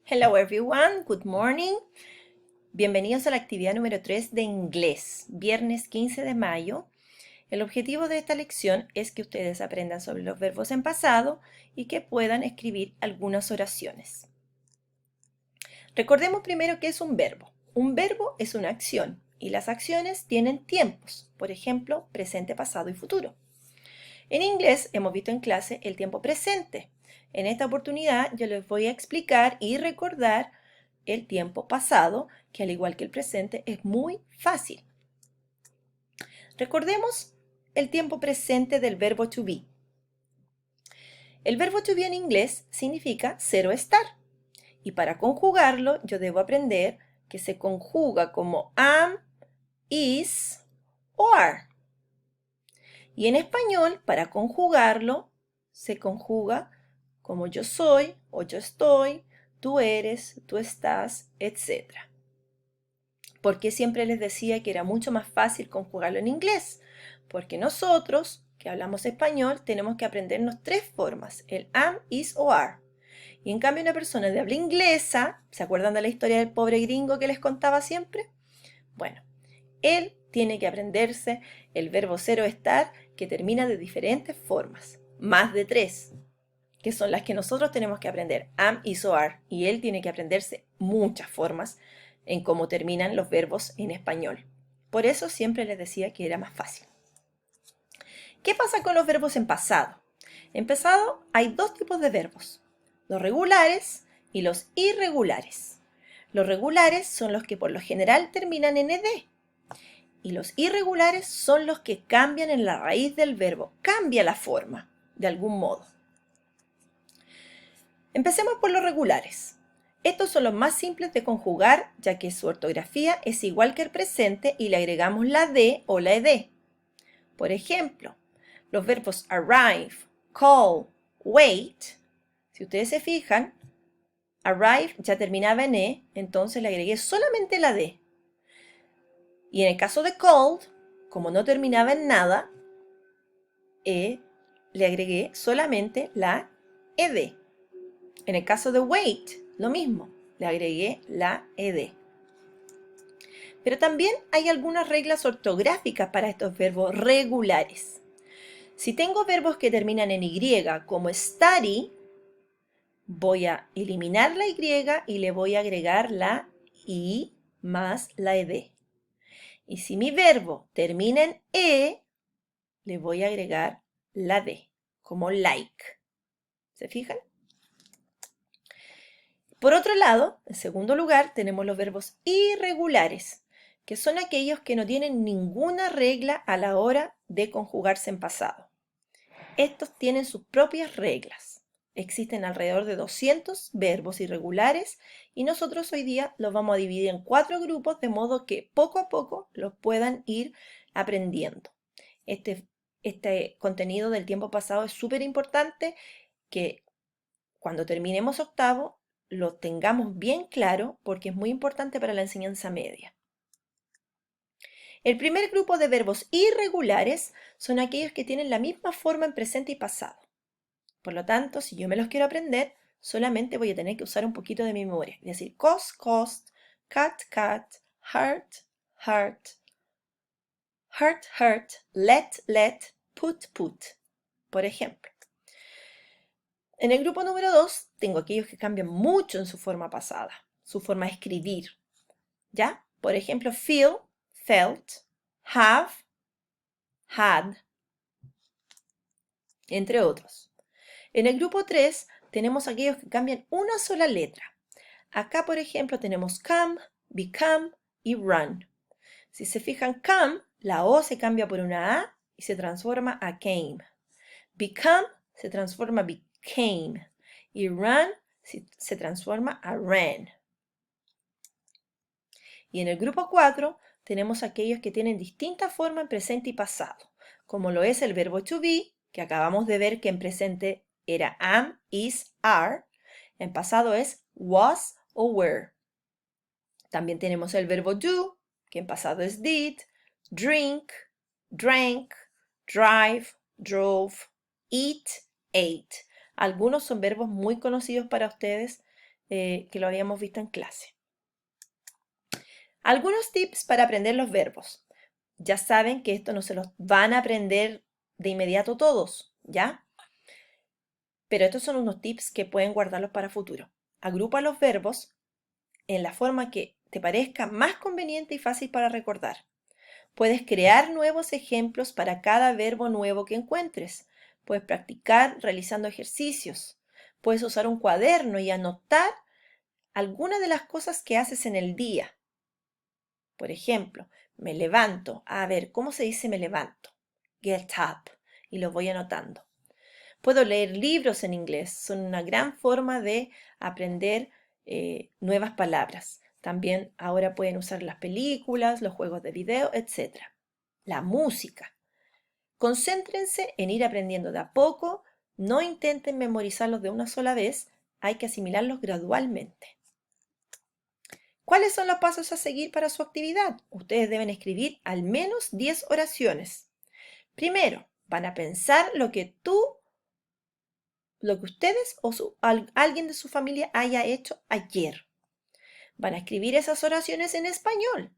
Hello everyone, good morning. Bienvenidos a la actividad número 3 de inglés, viernes 15 de mayo. El objetivo de esta lección es que ustedes aprendan sobre los verbos en pasado y que puedan escribir algunas oraciones. Recordemos primero qué es un verbo. Un verbo es una acción y las acciones tienen tiempos, por ejemplo, presente, pasado y futuro. En inglés hemos visto en clase el tiempo presente. En esta oportunidad yo les voy a explicar y recordar el tiempo pasado, que al igual que el presente es muy fácil. Recordemos el tiempo presente del verbo to be. El verbo to be en inglés significa ser o estar. Y para conjugarlo yo debo aprender que se conjuga como am, is o are. Y en español, para conjugarlo, se conjuga como yo soy o yo estoy, tú eres, tú estás, etc. ¿Por qué siempre les decía que era mucho más fácil conjugarlo en inglés? Porque nosotros, que hablamos español, tenemos que aprendernos tres formas, el am, is o are. Y en cambio una persona de habla inglesa, ¿se acuerdan de la historia del pobre gringo que les contaba siempre? Bueno, él tiene que aprenderse el verbo ser o estar que termina de diferentes formas, más de tres, que son las que nosotros tenemos que aprender, am, is o are, y él tiene que aprenderse muchas formas en cómo terminan los verbos en español. Por eso siempre les decía que era más fácil. ¿Qué pasa con los verbos en pasado? En pasado hay dos tipos de verbos, los regulares y los irregulares. Los regulares son los que por lo general terminan en ed, y los irregulares son los que cambian en la raíz del verbo, cambia la forma, de algún modo. Empecemos por los regulares. Estos son los más simples de conjugar, ya que su ortografía es igual que el presente y le agregamos la D o la ED. Por ejemplo, los verbos arrive, call, wait. Si ustedes se fijan, arrive ya terminaba en E, entonces le agregué solamente la D. Y en el caso de called, como no terminaba en nada, le agregué solamente la ed. En el caso de wait, lo mismo, le agregué la ed. Pero también hay algunas reglas ortográficas para estos verbos regulares. Si tengo verbos que terminan en Y, como study, voy a eliminar la Y y le voy a agregar la I más la ed. Y si mi verbo termina en E, le voy a agregar la D, como like. ¿Se fijan? Por otro lado, en segundo lugar, tenemos los verbos irregulares, que son aquellos que no tienen ninguna regla a la hora de conjugarse en pasado. Estos tienen sus propias reglas. Existen alrededor de 200 verbos irregulares y nosotros hoy día los vamos a dividir en 4 grupos de modo que poco a poco los puedan ir aprendiendo. Este contenido del tiempo pasado es súper importante que cuando terminemos octavo lo tengamos bien claro porque es muy importante para la enseñanza media. El primer grupo de verbos irregulares son aquellos que tienen la misma forma en presente y pasado. Por lo tanto, si yo me los quiero aprender, solamente voy a tener que usar un poquito de mi memoria. Es decir, cost, cost, cat, cat, heart, heart, hurt, hurt, let, let, put, put, por ejemplo. En el grupo número 2 tengo aquellos que cambian mucho en su forma pasada, su forma de escribir. ¿Ya? Por ejemplo, feel, felt, have, had, entre otros. En el grupo 3 tenemos aquellos que cambian una sola letra. Acá, por ejemplo, tenemos come, become y run. Si se fijan, come, la O se cambia por una A y se transforma a came. Become se transforma a became. Y run se transforma a ran. Y en el grupo 4 tenemos aquellos que tienen distinta forma en presente y pasado, como lo es el verbo to be, que acabamos de ver que en presente era am, is, are. En pasado es was o were. También tenemos el verbo do, que en pasado es did, drink, drank, drive, drove, eat, ate. Algunos son verbos muy conocidos para ustedes que lo habíamos visto en clase. Algunos tips para aprender los verbos. Ya saben que esto no se los van a aprender de inmediato todos, ¿ya? Pero estos son unos tips que pueden guardarlos para futuro. Agrupa los verbos en la forma que te parezca más conveniente y fácil para recordar. Puedes crear nuevos ejemplos para cada verbo nuevo que encuentres. Puedes practicar realizando ejercicios. Puedes usar un cuaderno y anotar algunas de las cosas que haces en el día. Por ejemplo, me levanto. A ver, ¿cómo se dice me levanto? Get up. Y lo voy anotando. Puedo leer libros en inglés. Son una gran forma de aprender nuevas palabras. También ahora pueden usar las películas, los juegos de video, etc. La música. Concéntrense en ir aprendiendo de a poco. No intenten memorizarlos de una sola vez. Hay que asimilarlos gradualmente. ¿Cuáles son los pasos a seguir para su actividad? Ustedes deben escribir al menos 10 oraciones. Primero, van a pensar lo que ustedes o alguien de su familia haya hecho ayer. Van a escribir esas oraciones en español.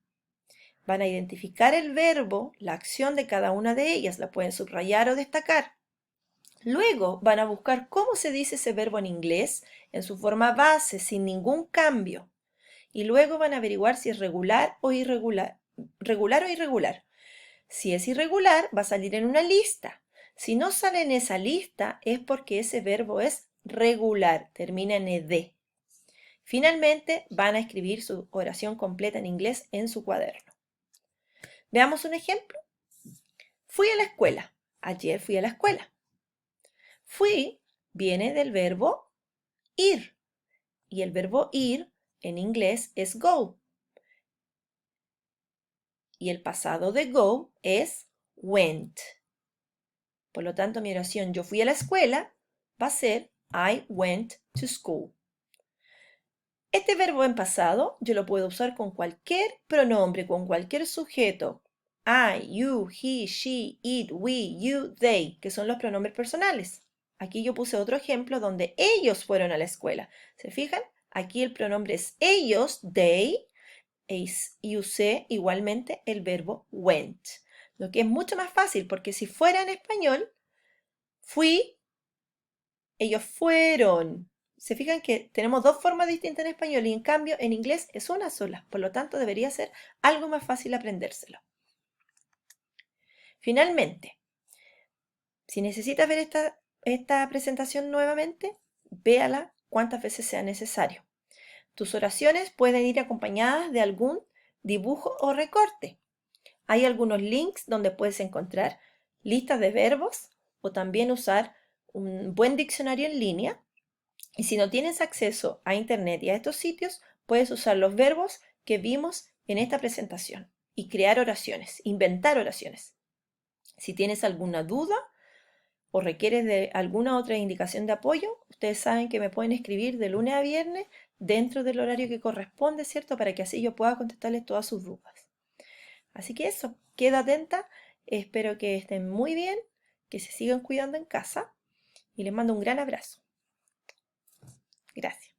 Van a identificar el verbo, la acción de cada una de ellas, la pueden subrayar o destacar. Luego van a buscar cómo se dice ese verbo en inglés en su forma base, sin ningún cambio. Y luego van a averiguar si es regular o irregular. Si es irregular, va a salir en una lista. Si no sale en esa lista, es porque ese verbo es regular, termina en ed. Finalmente, van a escribir su oración completa en inglés en su cuaderno. Veamos un ejemplo. Fui a la escuela. Ayer fui a la escuela. Fui viene del verbo ir. Y el verbo ir en inglés es go. Y el pasado de go es went. Por lo tanto, mi oración yo fui a la escuela va a ser I went to school. Este verbo en pasado yo lo puedo usar con cualquier pronombre, con cualquier sujeto. I, you, he, she, it, we, you, they, que son los pronombres personales. Aquí yo puse otro ejemplo donde ellos fueron a la escuela. ¿Se fijan? Aquí el pronombre es ellos, they, y usé igualmente el verbo went. Lo que es mucho más fácil porque si fuera en español, fui, ellos fueron. Se fijan que tenemos dos formas distintas en español y en cambio en inglés es una sola. Por lo tanto, debería ser algo más fácil aprendérselo. Finalmente, si necesitas ver esta presentación nuevamente, véala cuantas veces sea necesario. Tus oraciones pueden ir acompañadas de algún dibujo o recorte. Hay algunos links donde puedes encontrar listas de verbos o también usar un buen diccionario en línea. Y si no tienes acceso a internet y a estos sitios, puedes usar los verbos que vimos en esta presentación y crear oraciones, inventar oraciones. Si tienes alguna duda o requieres de alguna otra indicación de apoyo, ustedes saben que me pueden escribir de lunes a viernes dentro del horario que corresponde, ¿cierto? Para que así yo pueda contestarles todas sus dudas. Así que eso, queda atenta, espero que estén muy bien, que se sigan cuidando en casa y les mando un gran abrazo. Gracias.